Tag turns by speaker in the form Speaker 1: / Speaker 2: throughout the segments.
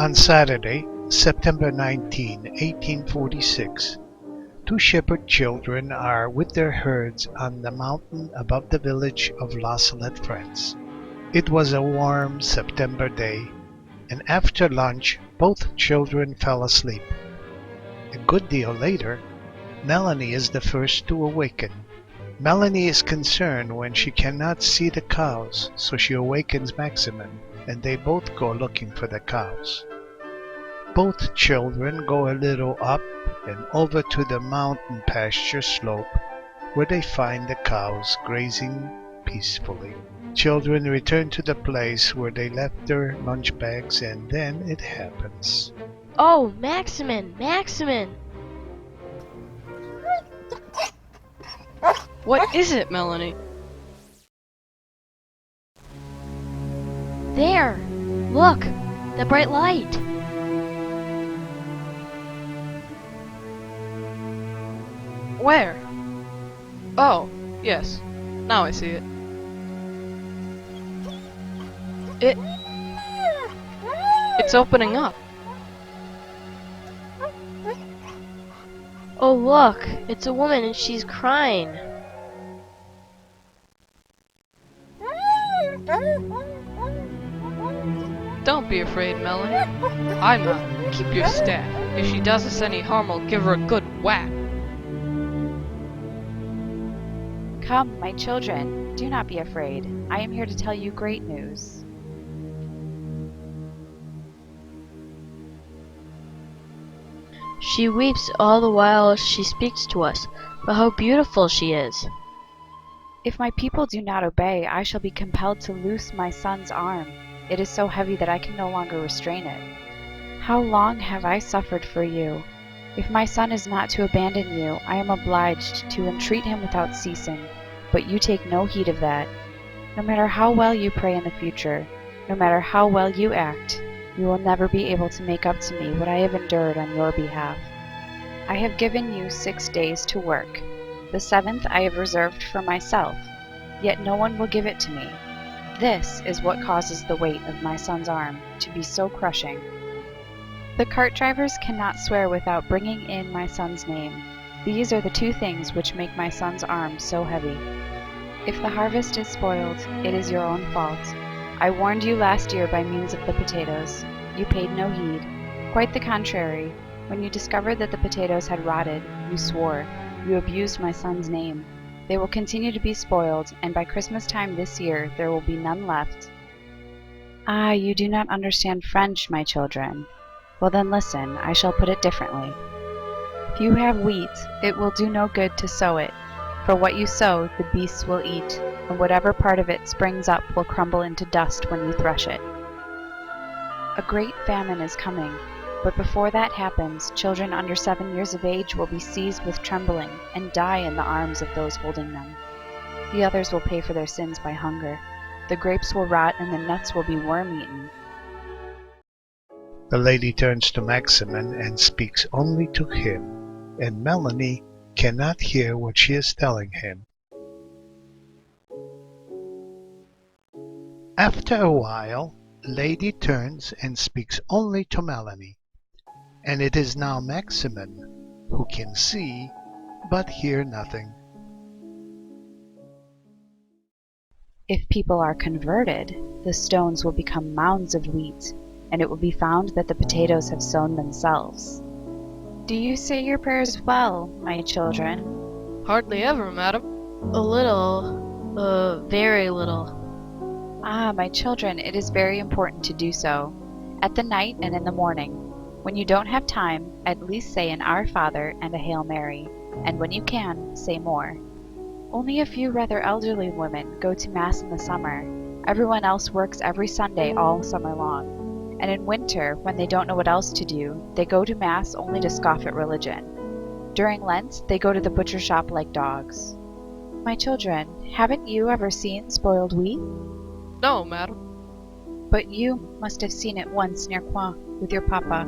Speaker 1: On Saturday, September 19, 1846, two shepherd children are with their herds on the mountain above the village of Salette, France. It was a warm September day, and after lunch both children fell asleep. A good deal later, Melanie is the first to awaken. Melanie is concerned when she cannot see the cows, so she awakens Maximin, and they both go looking for the cows. Both children go a little up and over to the mountain pasture slope, where they find the cows grazing peacefully. Children return to the place where they left their lunch bags, and then it happens.
Speaker 2: Oh, Maximin! Maximin!
Speaker 3: What is it, Melanie?
Speaker 2: There! Look! The bright light!
Speaker 3: Where? Oh, yes. Now I see it. It's opening up.
Speaker 2: Oh, look! It's a woman and she's crying.
Speaker 3: Don't be afraid, Melanie. I'm not. Keep your staff. If she does us any harm, I'll give her a good whack.
Speaker 4: Come, my children, do not be afraid. I am here to tell you great news.
Speaker 2: She weeps all the while she speaks to us, but how beautiful she is!
Speaker 4: If my people do not obey, I shall be compelled to loose my son's arm. It is so heavy that I can no longer restrain it. How long have I suffered for you? If my son is not to abandon you, I am obliged to entreat him without ceasing, but you take no heed of that. No matter how well you pray in the future, no matter how well you act, you will never be able to make up to me what I have endured on your behalf. I have given you 6 days to work. The 7th I have reserved for myself, yet no one will give it to me. This is what causes the weight of my son's arm to be so crushing. The cart drivers cannot swear without bringing in my son's name. These are the 2 things which make my son's arm so heavy. If the harvest is spoiled, it is your own fault. I warned you last year by means of the potatoes. You paid no heed. Quite the contrary. When you discovered that the potatoes had rotted, you swore. You abused my son's name. They will continue to be spoiled, and by Christmas time this year there will be none left. Ah, you do not understand French, my children. Well then listen, I shall put it differently. If you have wheat, it will do no good to sow it, for what you sow the beasts will eat, and whatever part of it springs up will crumble into dust when you thresh it. A great famine is coming, but before that happens, children under 7 years of age will be seized with trembling and die in the arms of those holding them. The others will pay for their sins by hunger. The grapes will rot and the nuts will be worm-eaten.
Speaker 1: The lady turns to Maximin and speaks only to him, and Melanie cannot hear what she is telling him. After a while, the lady turns and speaks only to Melanie, and it is now Maximin who can see but hear nothing.
Speaker 4: If people are converted, the stones will become mounds of wheat, and it will be found that the potatoes have sown themselves. Do you say your prayers well, my children?
Speaker 3: Hardly ever, madam.
Speaker 2: A little, very little.
Speaker 4: Ah, my children, it is very important to do so. At the night and in the morning. When you don't have time, at least say an Our Father and a Hail Mary, and when you can, say more. Only a few rather elderly women go to Mass in the summer. Everyone else works every Sunday all summer long. And in winter, when they don't know what else to do, they go to Mass only to scoff at religion. During Lent, they go to the butcher shop like dogs. My children, haven't you ever seen spoiled wheat?
Speaker 3: No, madam.
Speaker 4: But you must have seen it once near Coin with your papa.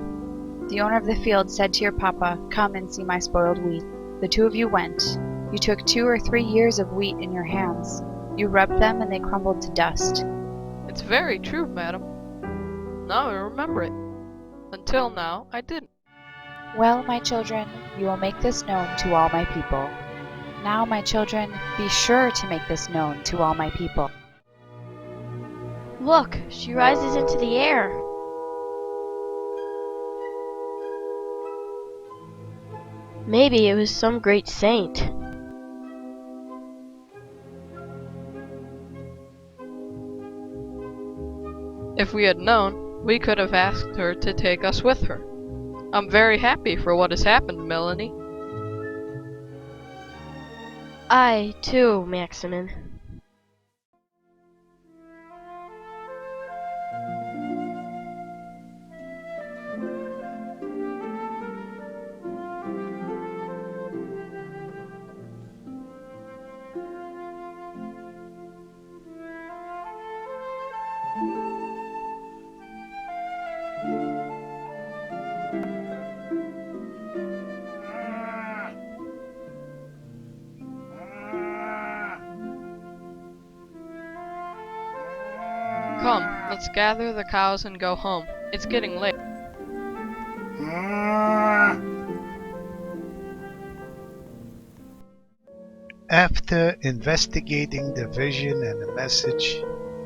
Speaker 4: The owner of the field said to your papa, "Come and see my spoiled wheat." The 2 of you went. You took 2 or 3 years of wheat in your hands. You rubbed them and they crumbled to dust.
Speaker 3: It's very true, madam. Now I remember it. Until now, I didn't.
Speaker 4: Well, my children, you will make this known to all my people. Now, my children, be sure to make this known to all my people.
Speaker 2: Look, she rises into the air. Maybe it was some great saint.
Speaker 3: If we had known, we could have asked her to take us with her. I'm very happy for what has happened, Melanie.
Speaker 2: I, too, Maximin.
Speaker 3: Come, let's gather the cows and go home. It's getting late.
Speaker 1: After investigating the vision and the message,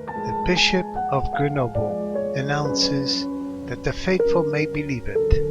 Speaker 1: the Bishop of Grenoble announces that the faithful may believe it.